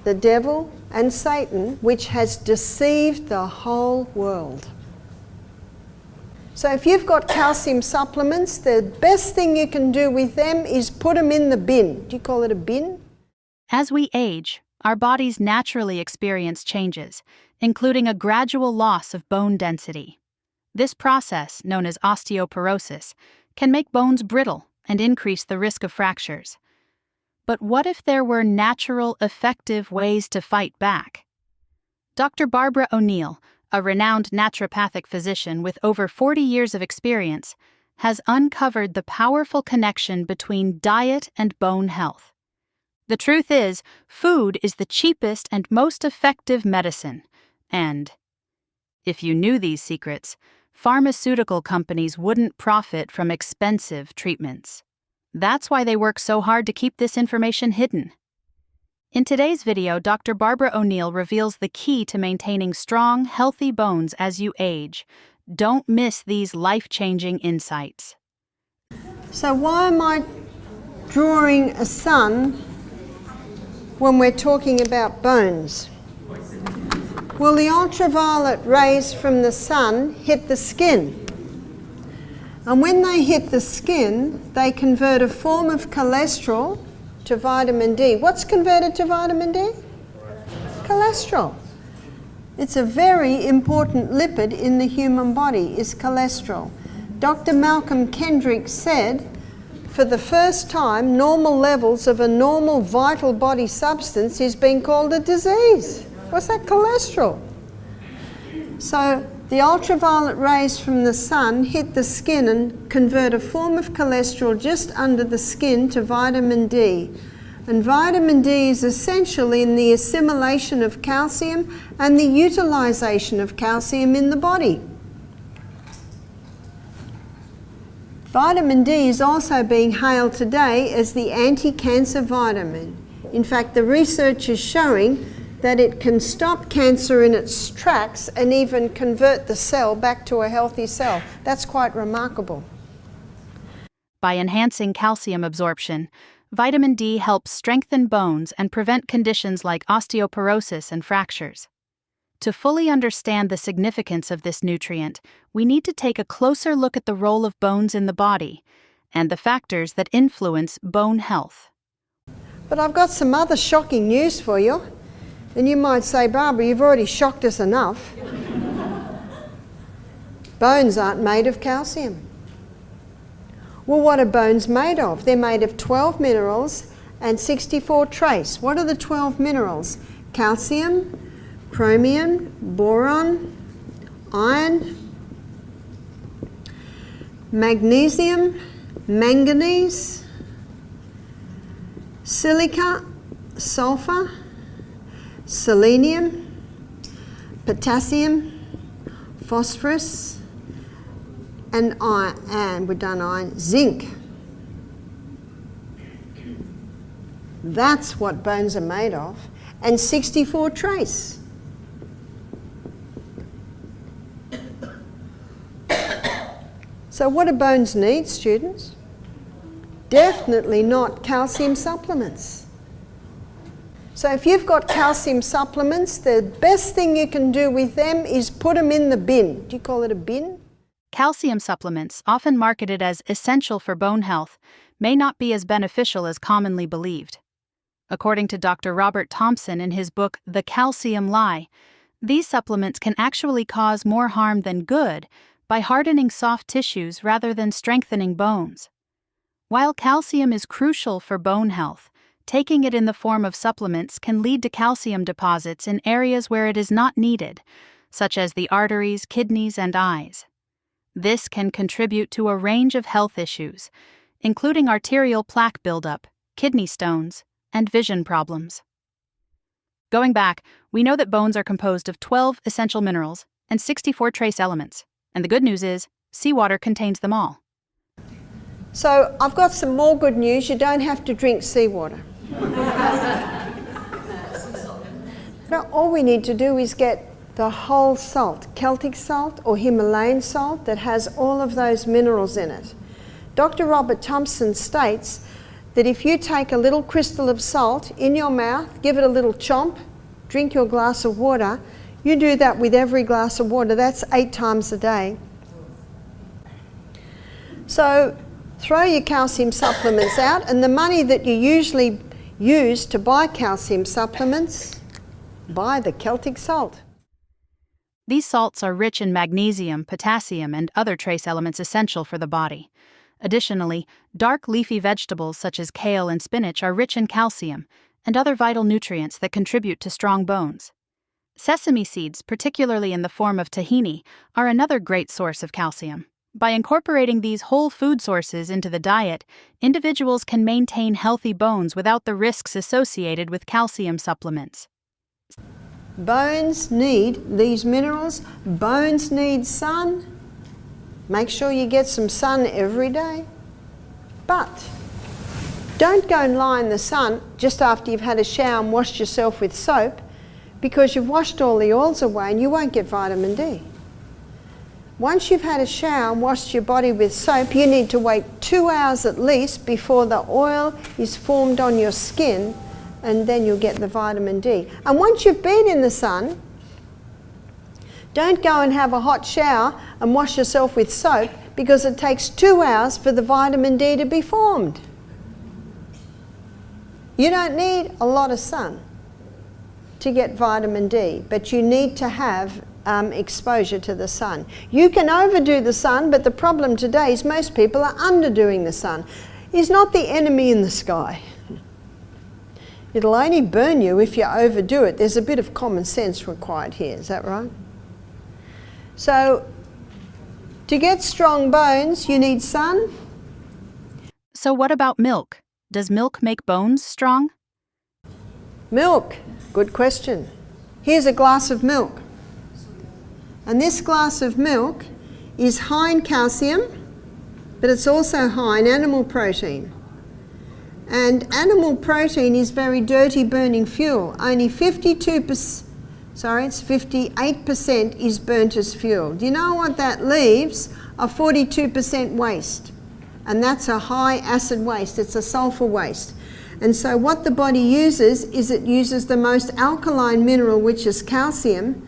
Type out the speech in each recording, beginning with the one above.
the devil, and Satan, which has deceived the whole world. So if you've got calcium supplements, the best thing you can do with them is put them in the bin. Do you call it a bin? As we age, our bodies naturally experience changes, including a gradual loss of bone density. This process, known as osteoporosis, can make bones brittle and increase the risk of fractures. But what if there were natural, effective ways to fight back? Dr. Barbara O'Neill, a renowned naturopathic physician with over 40 years of experience, has uncovered the powerful connection between diet and bone health. The truth is, food is the cheapest and most effective medicine, and if you knew these secrets, pharmaceutical companies wouldn't profit from expensive treatments. That's why they work so hard to keep this information hidden. In today's video, Dr. Barbara O'Neill reveals the key to maintaining strong, healthy bones as you age. Don't miss these life-changing insights. So why am I drawing a sun when we're talking about bones? Well, the ultraviolet rays from the sun hit the skin. And when they hit the skin, they convert a form of cholesterol to vitamin D. What's converted to vitamin D? Cholesterol. It's a very important lipid in the human body, is cholesterol. Dr. Malcolm Kendrick said, for the first time, normal levels of a normal vital body substance is being called a disease. What's that? Cholesterol. So the ultraviolet rays from the sun hit the skin and convert a form of cholesterol just under the skin to vitamin D. And vitamin D is essential in the assimilation of calcium and the utilization of calcium in the body. Vitamin D is also being hailed today as the anti-cancer vitamin. In fact, the research is showing that it can stop cancer in its tracks and even convert the cell back to a healthy cell. That's quite remarkable. By enhancing calcium absorption, vitamin D helps strengthen bones and prevent conditions like osteoporosis and fractures. To fully understand the significance of this nutrient, we need to take a closer look at the role of bones in the body and the factors that influence bone health. But I've got some other shocking news for you. And you might say, Barbara, you've already shocked us enough. Bones aren't made of calcium. Well, what are bones made of? They're made of 12 minerals and 64 trace. What are the 12 minerals? Calcium, chromium, boron, iron, magnesium, manganese, silica, sulfur, selenium, potassium, phosphorus, and iron, and we've done iron, zinc. That's what bones are made of, and 64 trace. So what do bones need, students? Definitely not calcium supplements. So if you've got calcium supplements, the best thing you can do with them is put them in the bin. Do you call it a bin? Calcium supplements, often marketed as essential for bone health, may not be as beneficial as commonly believed. According to Dr. Robert Thompson in his book, The Calcium Lie, these supplements can actually cause more harm than good by hardening soft tissues rather than strengthening bones. While calcium is crucial for bone health, taking it in the form of supplements can lead to calcium deposits in areas where it is not needed, such as the arteries, kidneys, and eyes. This can contribute to a range of health issues, including arterial plaque buildup, kidney stones, and vision problems. Going back, we know that bones are composed of 12 essential minerals and 64 trace elements, and the good news is, seawater contains them all. So I've got some more good news. You don't have to drink seawater. Now, all we need to do is get the whole salt, Celtic salt or Himalayan salt that has all of those minerals in it. Dr. Robert Thompson states that if you take a little crystal of salt in your mouth, give it a little chomp, drink your glass of water, you do that with every glass of water, that's 8 times a day. So throw your calcium supplements out, and the money that you usually use to buy calcium supplements, buy the Celtic salt. These salts are rich in magnesium, potassium, and other trace elements essential for the body. Additionally, dark leafy vegetables such as kale and spinach are rich in calcium and other vital nutrients that contribute to strong bones. Sesame seeds, particularly in the form of tahini, are another great source of calcium. By incorporating these whole food sources into the diet, individuals can maintain healthy bones without the risks associated with calcium supplements. Bones need these minerals, bones need sun. Make sure you get some sun every day. But don't go and lie in the sun just after you've had a shower and washed yourself with soap, because you've washed all the oils away and you won't get vitamin D. Once you've had a shower and washed your body with soap, you need to wait 2 hours at least before the oil is formed on your skin, and then you'll get the vitamin D. And once you've been in the sun, don't go and have a hot shower and wash yourself with soap, because it takes 2 hours for the vitamin D to be formed. You don't need a lot of sun to get vitamin D, but you need to have exposure to the sun. You can overdo the sun, but the problem today is most people are underdoing the sun. It's not the enemy in the sky. It'll only burn you if you overdo it. There's a bit of common sense required here, is that right? So, to get strong bones, you need sun. So what about milk? Does milk make bones strong? Milk, good question. Here's a glass of milk. And this glass of milk is high in calcium, but it's also high in animal protein. And animal protein is very dirty burning fuel. Only 58% is burnt as fuel. Do you know what that leaves? A 42% waste. And that's a high acid waste, it's a sulfur waste. And so what the body uses is it uses the most alkaline mineral, which is calcium,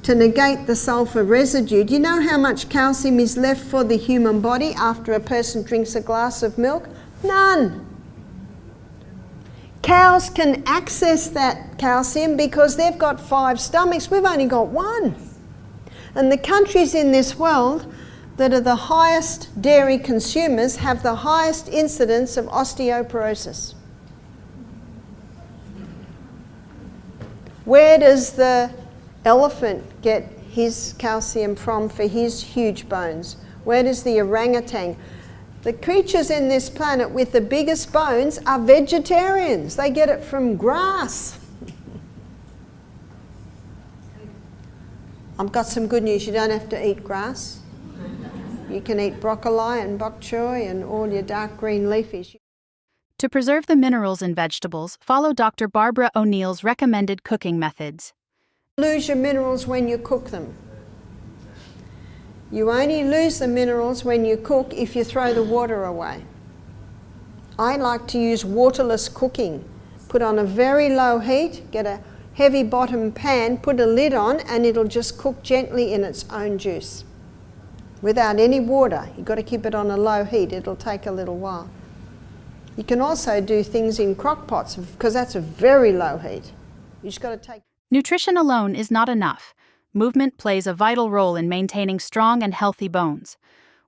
to negate the sulfur residue. Do you know how much calcium is left for the human body after a person drinks a glass of milk? None. Cows can access that calcium because they've got 5 stomachs, we've only got 1. And the countries in this world that are the highest dairy consumers have the highest incidence of osteoporosis. Where does the elephant get his calcium from for his huge bones? Where does the orangutan? The creatures in this planet with the biggest bones are vegetarians. They get it from grass. I've got some good news. You don't have to eat grass. You can eat broccoli and bok choy and all your dark green leafies. To preserve the minerals in vegetables, follow Dr. Barbara O'Neill's recommended cooking methods. Lose your minerals when you cook them. You only lose the minerals when you cook if you throw the water away. I like to use waterless cooking. Put on a very low heat, get a heavy bottom pan, put a lid on, and it'll just cook gently in its own juice. Without any water. You've got to keep it on a low heat. It'll take a little while. You can also do things in crock pots because that's a very low heat. You just got to take... Nutrition alone is not enough. Movement plays a vital role in maintaining strong and healthy bones.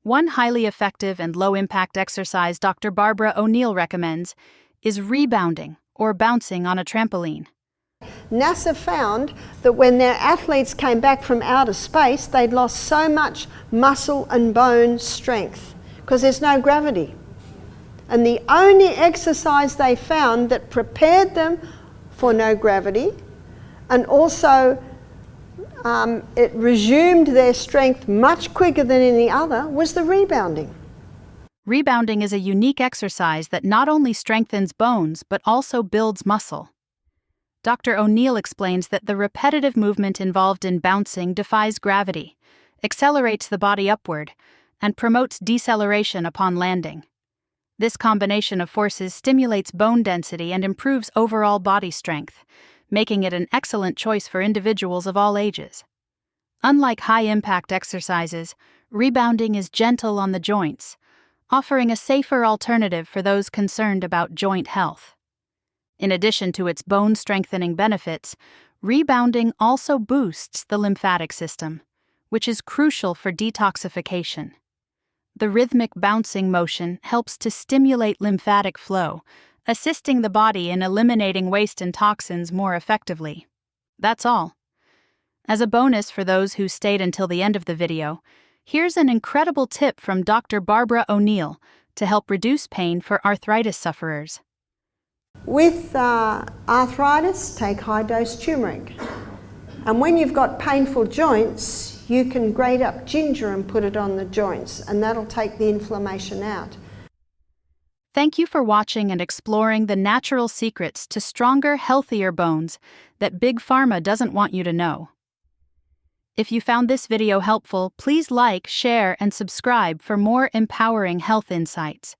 One highly effective and low-impact exercise Dr. Barbara O'Neill recommends is rebounding, or bouncing on a trampoline. NASA found that when their athletes came back from outer space, they'd lost so much muscle and bone strength because there's no gravity. And the only exercise they found that prepared them for no gravity and also it resumed their strength much quicker than any other was the rebounding. Rebounding is a unique exercise that not only strengthens bones but also builds muscle. Dr. O'Neill explains that the repetitive movement involved in bouncing defies gravity, accelerates the body upward, and promotes deceleration upon landing. This combination of forces stimulates bone density and improves overall body strength, making it an excellent choice for individuals of all ages. Unlike high-impact exercises, rebounding is gentle on the joints, offering a safer alternative for those concerned about joint health. In addition to its bone-strengthening benefits, rebounding also boosts the lymphatic system, which is crucial for detoxification. The rhythmic bouncing motion helps to stimulate lymphatic flow, assisting the body in eliminating waste and toxins more effectively. That's all. As a bonus for those who stayed until the end of the video, here's an incredible tip from Dr. Barbara O'Neill to help reduce pain for arthritis sufferers. With arthritis, take high-dose turmeric. And when you've got painful joints, you can grate up ginger and put it on the joints, and that'll take the inflammation out. Thank you for watching and exploring the natural secrets to stronger, healthier bones that Big Pharma doesn't want you to know. If you found this video helpful, please like, share, and subscribe for more empowering health insights.